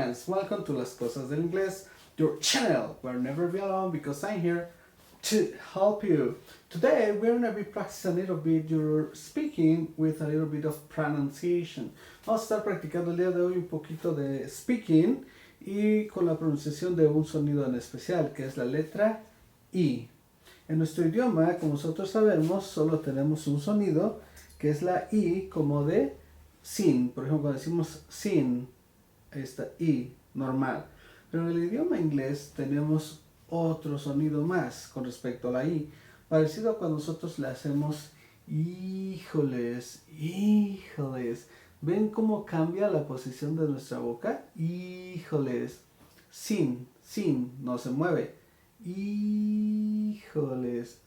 friends, welcome to Las Cosas del Inglés, your channel where never be alone because I'm here to help you. Today we're going to be practicing a little bit your speaking with a little bit of pronunciation. Vamos a estar practicando el día de hoy un poquito de speaking y con la pronunciación de un sonido en especial que es la letra I. En nuestro idioma, como nosotros sabemos, solo tenemos un sonido que es la I como de sin. Por ejemplo, cuando decimos sin, esta I normal. Pero en el idioma inglés tenemos otro sonido más con respecto a la I. Parecido a cuando nosotros le hacemos híjoles, híjoles. ¿Ven cómo cambia la posición de nuestra boca? Híjoles. Sin, no se mueve. Híjoles,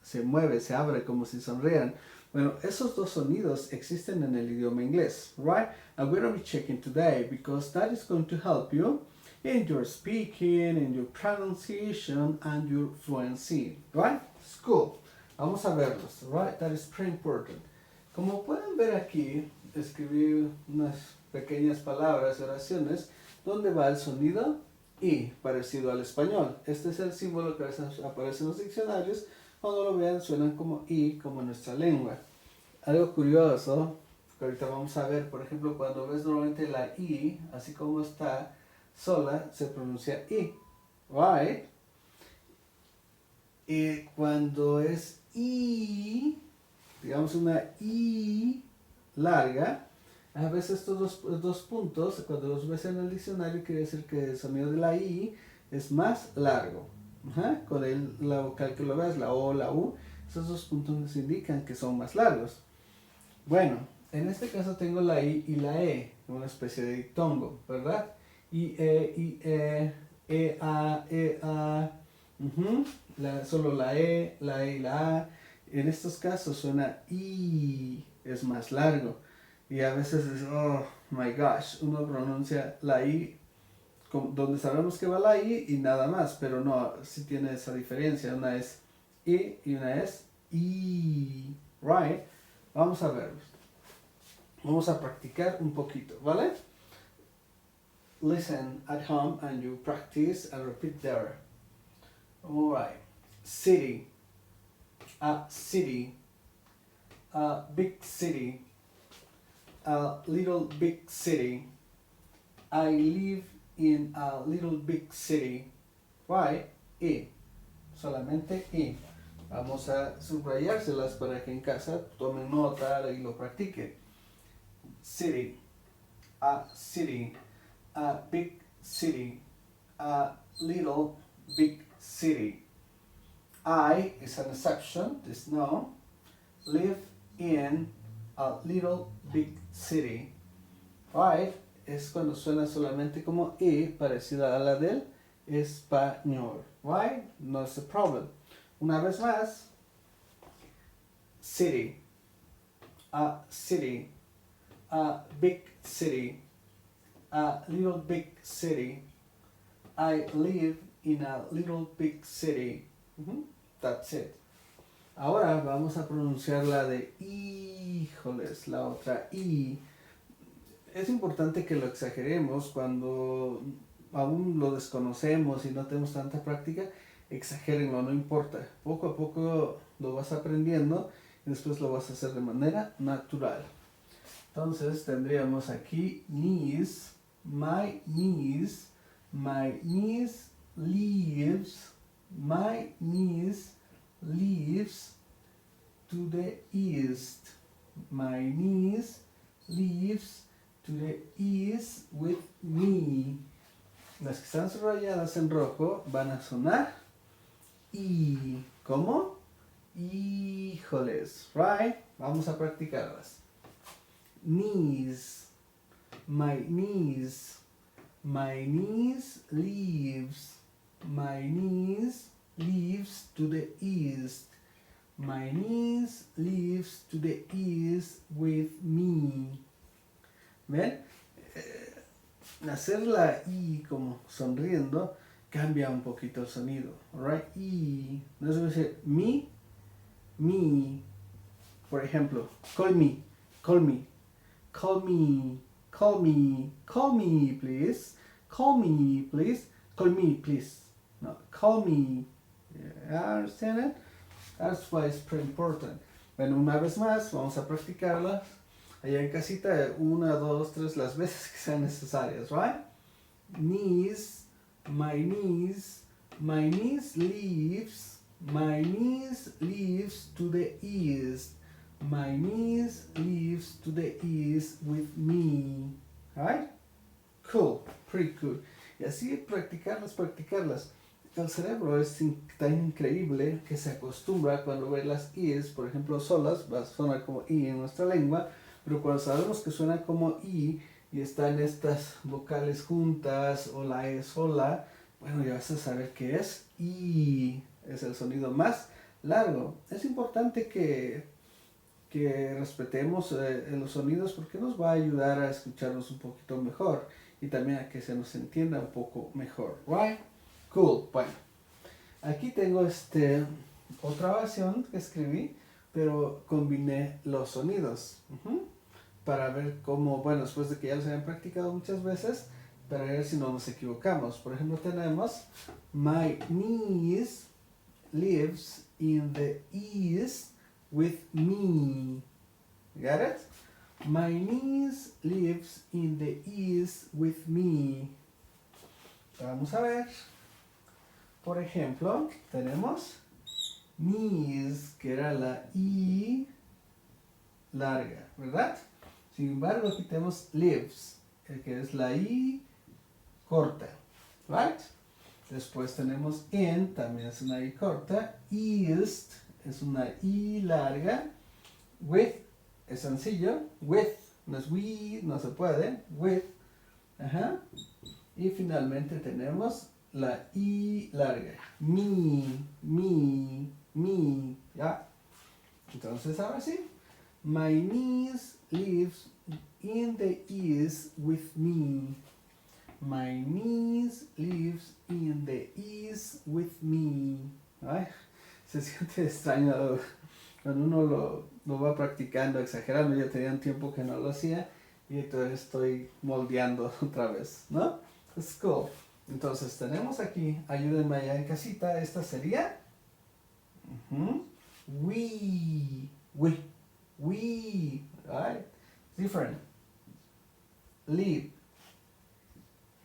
se mueve, se abre como si sonrían. Bueno, esos dos sonidos existen en el idioma inglés, right? I'm going to be checking today because that is going to help you in your speaking, in your pronunciation, and your fluency, right? It's cool. Vamos a verlos, right? That is pretty important. Como pueden ver aquí, escribí unas pequeñas palabras y oraciones donde va el sonido I, parecido al español. Este es el símbolo que a veces aparece en los diccionarios. Cuando lo vean suenan como I, como en nuestra lengua. Algo curioso, que ahorita vamos a ver, por ejemplo, cuando ves normalmente la I, así como está sola, se pronuncia I, right? Y cuando es I, digamos una I larga, a veces estos dos puntos, cuando los ves en el diccionario, quiere decir que el sonido de la I es más largo. Con la vocal que lo ves, la O, la U, esos dos puntos nos indican que son más largos. Bueno, en este caso tengo la I y la E, una especie de diptongo, ¿verdad? I, A, solo la E y la A. En estos casos suena I, es más largo. Y a veces es, oh my gosh, uno pronuncia la I donde sabemos que va la I y nada más, pero no, sí tiene esa diferencia. Una es I y una es I, right? Vamos a verlos. Vamos a practicar un poquito, ¿vale? Listen at home and you practice and repeat there. Alright. City. A city. A big city. A little big city. I live in a little big city. Right? I. Solamente I. Vamos a subrayárselas para que en casa tomen nota y lo practiquen. City. A city. A big city. A little big city. I is an exception, this no. Live in a little big city. Right? Es cuando suena solamente como I, parecida a la del español. Right? No es a problem. Una vez más. City. A city. A big city. A little big city. I live in a little big city. That's it. Ahora vamos a pronunciar la de híjoles, la otra I. Es importante que lo exageremos cuando aún lo desconocemos y no tenemos tanta práctica. Exagérenlo, no importa. Poco a poco lo vas aprendiendo y después lo vas a hacer de manera natural. Entonces tendríamos aquí niece, my niece lives, my niece lives to the east. My niece lives to the east with me. Las que están subrayadas en rojo van a sonar I. ¿Cómo? Híjoles, right? Vamos a practicarlas. Niece, my niece lives, my niece lives to the east. My niece lives to the east with me. ¿Ven? Hacer la I como sonriendo cambia un poquito el sonido. Right? I. No se dice me. Por ejemplo, call me. Call me, please. Call me, please. Call me, please. No, call me. Yeah, understand it? That's why it's pretty important. Bueno, una vez más, vamos a practicarla allá en casita, 1, 2, 3, las veces que sean necesarias, right? Niece, my niece lives, my niece lives to the east. My niece lives to the east with me. Right? Cool, pretty good. Y así practicarlas. El cerebro es tan increíble que se acostumbra cuando ve las i's, por ejemplo, solas, va a sonar como i en nuestra lengua, pero cuando sabemos que suena como i y están estas vocales juntas o la e sola, bueno, ya vas a saber que es i, es el sonido más largo. Es importante que respetemos los sonidos porque nos va a ayudar a escucharnos un poquito mejor y también a que se nos entienda un poco mejor, right? Cool. Bueno, aquí tengo otra oración que escribí, pero combiné los sonidos para ver cómo, bueno, después de que ya los hayan practicado muchas veces, para ver si no nos equivocamos. Por ejemplo, tenemos my niece lives in the east with me. Got it? My niece lives in the east with me. Vamos a ver. Por ejemplo, tenemos niece, que era la i larga, ¿verdad? Sin embargo, aquí tenemos lives, que es la i corta, right? Después tenemos in, también es una i corta. East es una i larga. With es sencillo. With no es we, no se puede. With. Ajá. Y finalmente tenemos la i larga. Me. ¿Ya? Entonces ahora sí. My niece lives in the east with me. My niece lives in the east with me. Ay, se siente extraño cuando uno lo va practicando, exagerando. Ya tenía un tiempo que no lo hacía y entonces estoy moldeando otra vez, ¿no? Es cool. Entonces tenemos aquí, ayúdenme allá en casita, esta sería we, right? Different. Live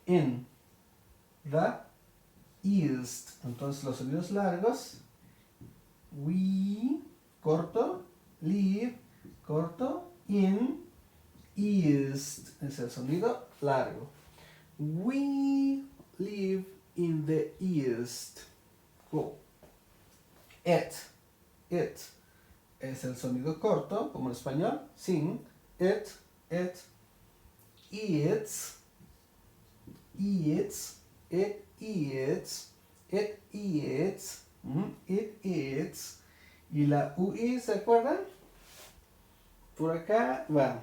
in the east. Entonces los sonidos largos, we, corto, live, corto, in, east, es el sonido largo. We live in the east. Cool. It es el sonido corto, como en español, sing, it eats, it eats, y la UI, ¿se acuerdan? Por acá, bueno,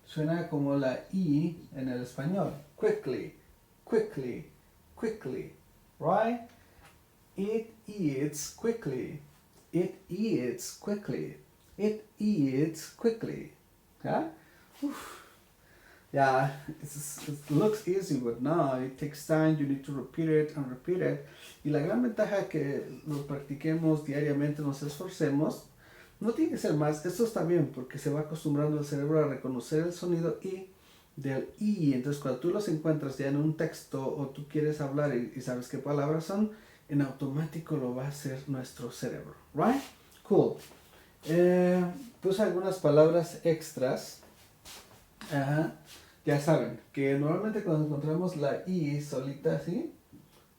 suena como la I en el español. Quickly, right? It eats quickly. It eats quickly. ¿Ah? Yeah, it looks easy, but no, it takes time. You need to repeat it and repeat it. Y la gran ventaja que lo practiquemos diariamente, nos esforcemos, no tiene que ser más. Esto está bien porque se va acostumbrando el cerebro a reconocer el sonido I del I. Entonces, cuando tú los encuentras ya en un texto o tú quieres hablar y sabes qué palabras son, en automático lo va a hacer nuestro cerebro. Right? Cool. Puse algunas palabras extras. Ajá. Ya saben que normalmente cuando encontramos la I solita así,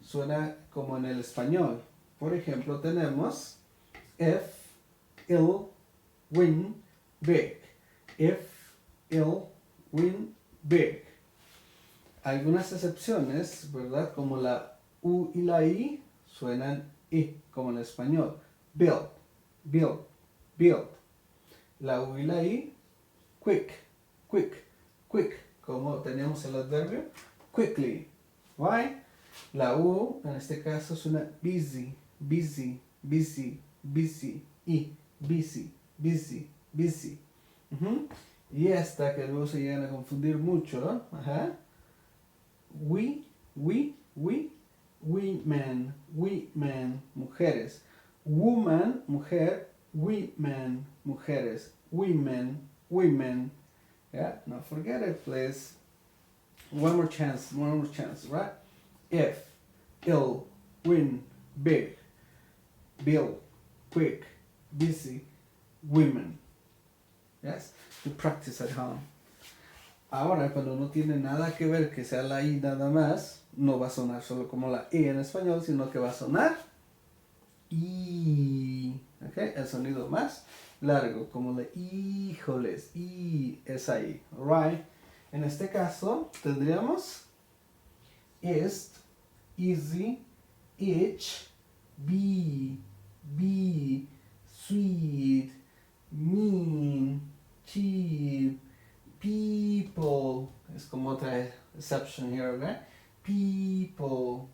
suena como en el español. Por ejemplo, tenemos if, ill, win, big. If, ill, win, big. Algunas excepciones, ¿verdad? Como la U y la I suenan I, como en el español. Build. La U y la I, quick, como tenemos el adverbio, quickly. Why? La U, en este caso, suena busy. I, busy. Y esta que luego se llegan a confundir mucho, ¿no? Ajá. we, women, mujeres, woman, mujer, women, mujeres, women. Yeah, not forget it, please. One more chance, right? If, ill, win, big, bill, quick, busy, women. Yes, to practice at home. Ahora, cuando no tiene nada que ver que sea la I nada más, no va a sonar solo como la I en español, sino que va a sonar I. ¿Ok? El sonido más largo, como de híjoles, I es ahí. Right? En este caso, tendríamos ist, easy, itch, be, sweet, mean, cheap, people, es como otra exception here, ¿ok? People,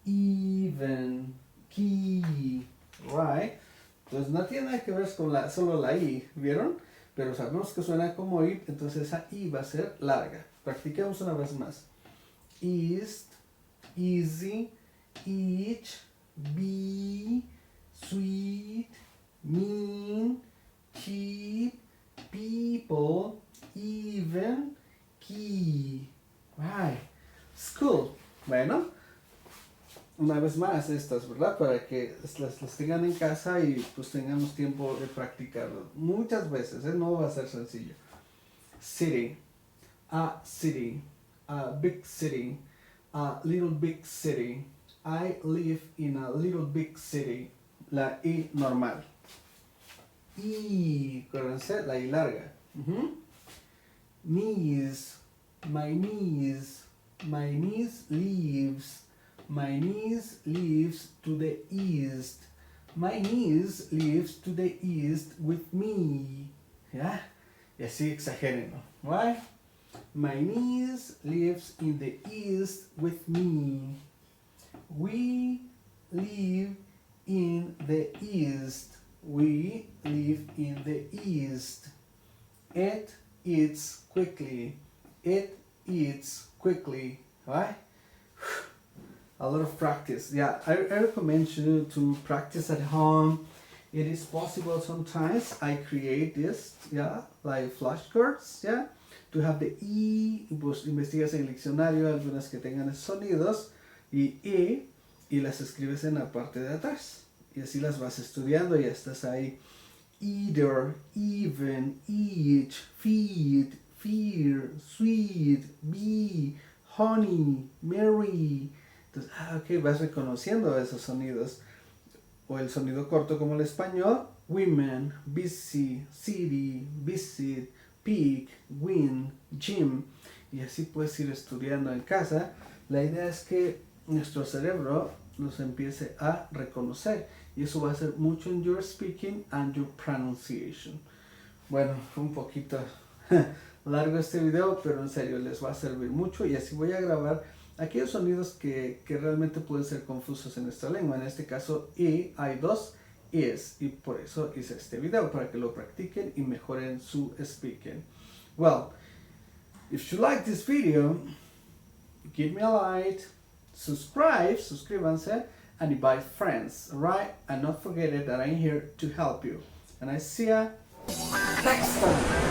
even, key, right? Entonces no tiene nada que ver con solo la I, ¿vieron? Pero sabemos que suena como I, entonces esa I va a ser larga. Practiquemos una vez más. East, easy, each, be, sweet, mean, cheap, people, even, key. Right. School. Bueno, una vez más estas, ¿verdad? Para que las tengan en casa y pues tengamos tiempo de practicarlo. Muchas veces, no va a ser sencillo. City. A city. A big city. A little big city. I live in a little big city. La I normal. I, acuérdense, la I larga. Niece, my niece lives. My niece lives to the east. My niece lives to the east with me. ¿Ya? Y así exageren, ¿no? Why? My niece lives in the east with me. We live in the east. We live in the east. It eats quickly. It eats quickly. Right? A lot of practice. Yeah, I recommend you to practice at home. It is possible sometimes. I create this, yeah, like flashcards, yeah, to have the E, pues investigas en el diccionario algunas que tengan esos sonidos, y E, y las escribes en la parte de atrás. Y así las vas estudiando y ya estás ahí. Either, even, each, feed, fear, sweet, be, honey, merry. Entonces, ok, vas reconociendo esos sonidos. O el sonido corto como el español. Women, busy, city, visit, pig, win, gym. Y así puedes ir estudiando en casa. La idea es que nuestro cerebro nos empiece a reconocer. Y eso va a hacer mucho en your speaking and your pronunciation. Bueno, fue un poquito largo este video, pero en serio les va a servir mucho. Y así voy a grabar aquellos sonidos que realmente pueden ser confusos en esta lengua. En este caso, I, hay dos Is. Y por eso hice este video, para que lo practiquen y mejoren su speaking. Well, if you like this video, give me a like, suscríbanse, and invite friends, alright? And not forget it that I'm here to help you. And I see ya next time.